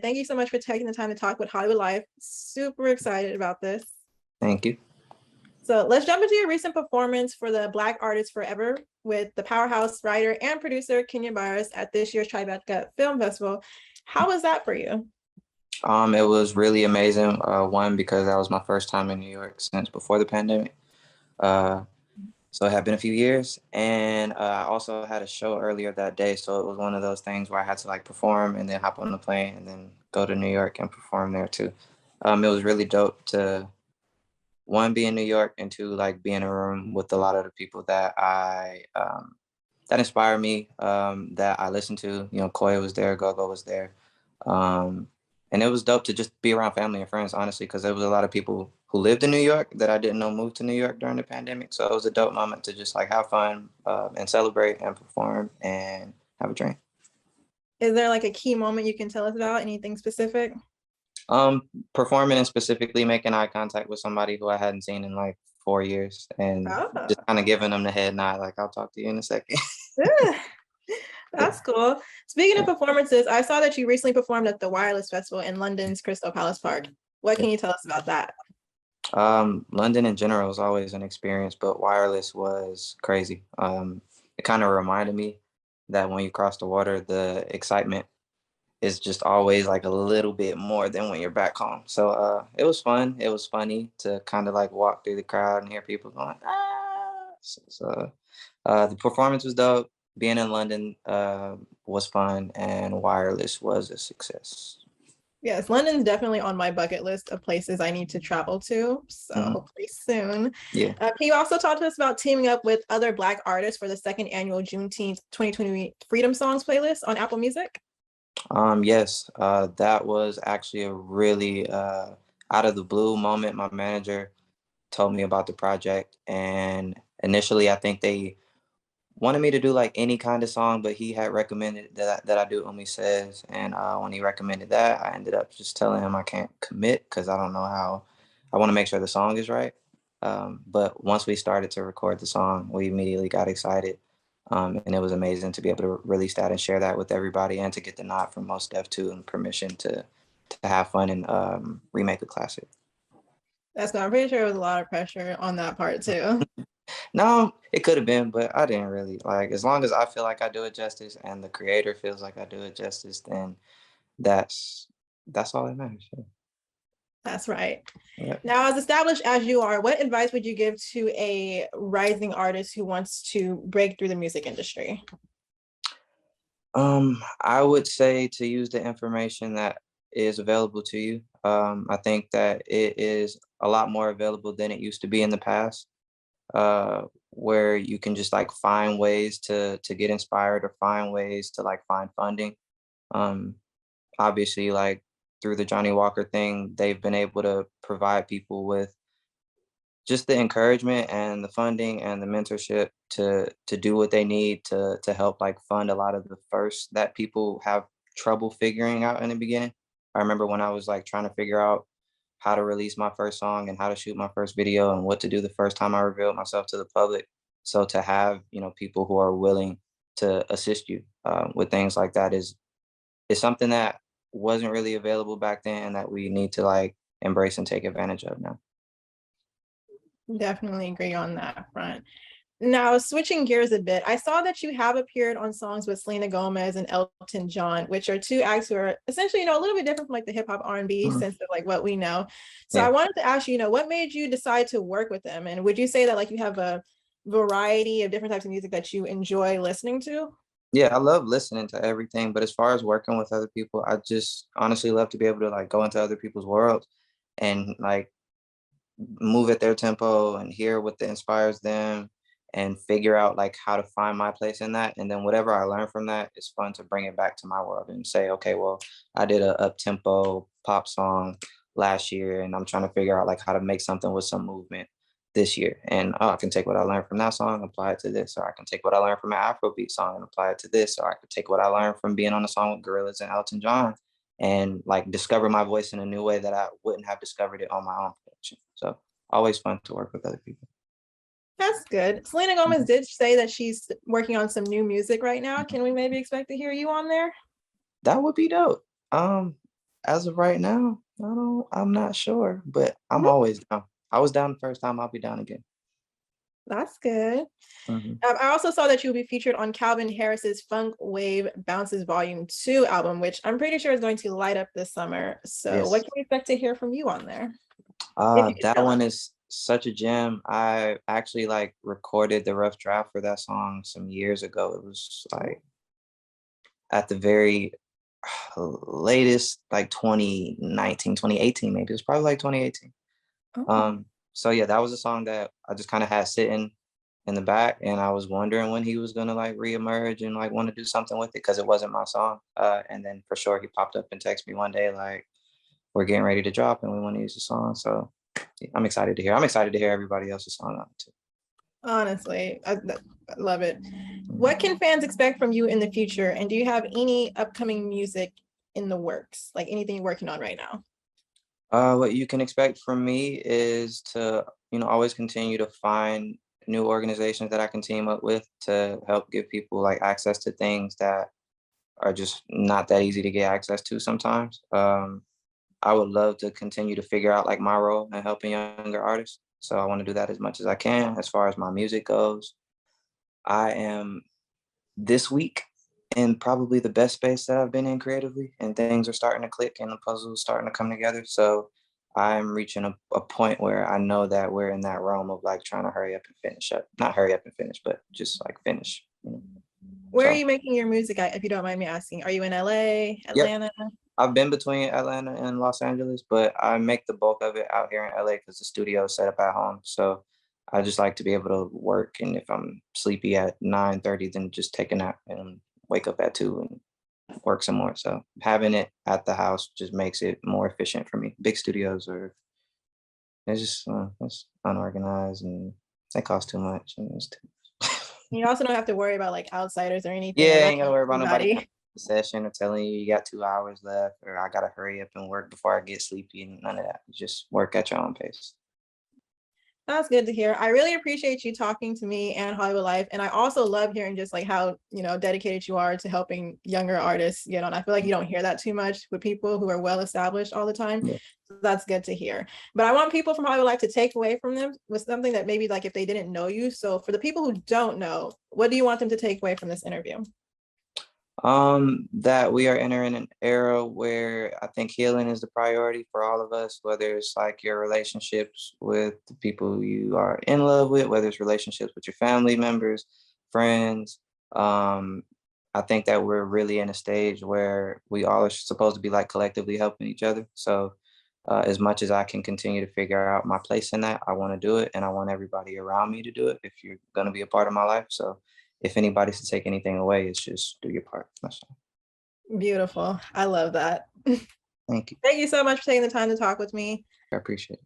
Thank you so much for taking the time to talk with Hollywood Life. Super excited about this. Thank you. So let's jump into your recent performance for the Black Artist Forever with the powerhouse writer and producer Kenya Barris at this year's Tribeca Film Festival. How was that for you? It was really amazing. One, because that was my first time in New York since before the pandemic. So it had been a few years, and I also had a show earlier that day. So it was one of those things where I had to like perform and then hop on the plane and then go to New York and perform there too. It was really dope to one, be in New York, and two, like be in a room with a lot of the people that that inspire me, that I listen to. You know, Koya was there, Gogo was there. And it was dope to just be around family and friends, honestly, because there was a lot of people who lived in New York that I didn't know moved to New York during the pandemic. So it was a dope moment to just like have fun and celebrate and perform and have a drink. Is there like a key moment you can tell us about? Anything specific? Performing and specifically making eye contact with somebody who I hadn't seen in like 4 years and just kind of giving them the head nod, like I'll talk to you in a second. That's cool. Speaking of performances, I saw that you recently performed at the Wireless Festival in London's Crystal Palace Park. What can you tell us about that? London in general was always an experience, but Wireless was crazy. It kind of reminded me that when you cross the water, the excitement is just always like a little bit more than when you're back home. So it was fun. It was funny to kind of like walk through the crowd and hear people going, ah. So the performance was dope. Being in London was fun, and Wireless was a success. Yes, London's definitely on my bucket list of places I need to travel to. So hopefully soon. Yeah. Can you also talk to us about teaming up with other Black artists for the second annual Juneteenth 2020 Freedom Songs playlist on Apple Music? Yes, that was actually a really out of the blue moment. My manager told me about the project, and initially I think they wanted me to do like any kind of song, but he had recommended that I do Umi Says, and when he recommended that, I ended up just telling him I can't commit because I don't know how. I want to make sure the song is right. But once we started to record the song, we immediately got excited. And it was amazing to be able to release that and share that with everybody, and to get the nod from Mos Def too, and permission to have fun and remake a classic. That's good. I'm pretty sure it was a lot of pressure on that part too. No, it could have been, but I didn't really like. As long as I feel like I do it justice, and the creator feels like I do it justice, then that's all that matters. Yeah. That's right. Yeah. Now, as established as you are, what advice would you give to a rising artist who wants to break through the music industry? I would say to use the information that is available to you. I think that it is a lot more available than it used to be in the past, where you can just like find ways to get inspired, or find ways to like find funding. Obviously, like through the Johnny Walker thing, they've been able to provide people with just the encouragement and the funding and the mentorship to do what they need to help like fund a lot of the first that people have trouble figuring out in the beginning. I remember when I was like trying to figure out how to release my first song and how to shoot my first video and what to do the first time I revealed myself to the public. So to have, you know, people who are willing to assist you with things like that is something that wasn't really available back then, and that we need to like embrace and take advantage of now. Definitely agree on that front. Now, switching gears a bit, I saw that you have appeared on songs with Selena Gomez and Elton John, which are two acts who are essentially, a little bit different from like the hip hop R&B sense of like what we know. So I wanted to ask you, what made you decide to work with them? And would you say that like you have a variety of different types of music that you enjoy listening to? Yeah, I love listening to everything, but as far as working with other people, I just honestly love to be able to like go into other people's worlds and like move at their tempo and hear what inspires them, and figure out like how to find my place in that. And then whatever I learn from that, it's fun to bring it back to my world and say, okay, well, I did a up tempo pop song last year, and I'm trying to figure out like how to make something with some movement this year. And I can take what I learned from that song, apply it to this, or I can take what I learned from an Afrobeat song and apply it to this, or I could take what I learned from being on a song with Gorillaz and Elton John and like discover my voice in a new way that I wouldn't have discovered it on my own production. So always fun to work with other people. That's good. Selena Gomez did say that she's working on some new music right now. Can we maybe expect to hear you on there? That would be dope. As of right now, I'm not sure, but I'm Mhm. always down. I was down the first time, I'll be down again. That's good. Mhm. I also saw that you'll be featured on Calvin Harris's Funk Wave Bounces Volume 2 album, which I'm pretty sure is going to light up this summer. So what Yes. can we expect to hear from you on there? If you could That tell us. one is such a gem. I actually like recorded the rough draft for that song some years ago. It was like at the very latest, like 2019, 2018, maybe. It was probably like 2018. Oh, So yeah, that was a song that I just kind of had sitting in the back, and I was wondering when he was gonna like reemerge and like want to do something with it because it wasn't my song. And then for sure he popped up and texted me one day like, "We're getting ready to drop, and we want to use the song." So yeah, I'm excited to hear. I'm excited to hear everybody else's song on it too. honestly, I love it. What Mhm. can fans expect from you in the future? And do you have any upcoming music in the works, like anything you're working on right now? What you can expect from me is to, always continue to find new organizations that I can team up with to help give people like access to things that are just not that easy to get access to sometimes. I would love to continue to figure out like my role in helping younger artists. So I want to do that as much as I can. As far as my music goes, I am this week in probably the best space that I've been in creatively, and things are starting to click and the puzzles starting to come together. So I'm reaching a point where I know that we're in that realm of like trying to hurry up and finish up. Not hurry up and finish, but just like finish. Where are So you making your music at, if you don't mind me asking? Are you in LA, yep. Atlanta? I've been between Atlanta and Los Angeles, but I make the bulk of it out here in LA because the studio is set up at home. So I just like to be able to work. And if I'm sleepy at 9:30, then just take a nap and wake up at 2 and work some more. So having it at the house just makes it more efficient for me. Big studios are it's unorganized and they cost too much and it's too You also don't have to worry about like outsiders or anything or yeah, running ain't gotta worry about nobody coming anybody. to the session or telling you you got 2 hours left or I gotta hurry up and work before I get sleepy and none of that. Just work at your own pace. That's good to hear. I really appreciate you talking to me and Hollywood Life. And I also love hearing just like how, dedicated you are to helping younger artists get on. I feel like you don't hear that too much with people who are well established all the time. Yeah. So that's good to hear. But I want people from Hollywood Life to take away from them with something that maybe like if they didn't know you. So for the people who don't know, what do you want them to take away from this interview? That we are entering an era where I think healing is the priority for all of us, whether it's like your relationships with the people you are in love with, whether it's relationships with your family members, friends. Um, I think that we're really in a stage where we all are supposed to be like collectively helping each other. So, as much as I can continue to figure out my place in that, I want to do it, and I want everybody around me to do it. If you're going to be a part of my life, so if anybody's to take anything away, it's just do your part. That's all. Beautiful. I love that. Thank you. Thank you so much for taking the time to talk with me. I appreciate it.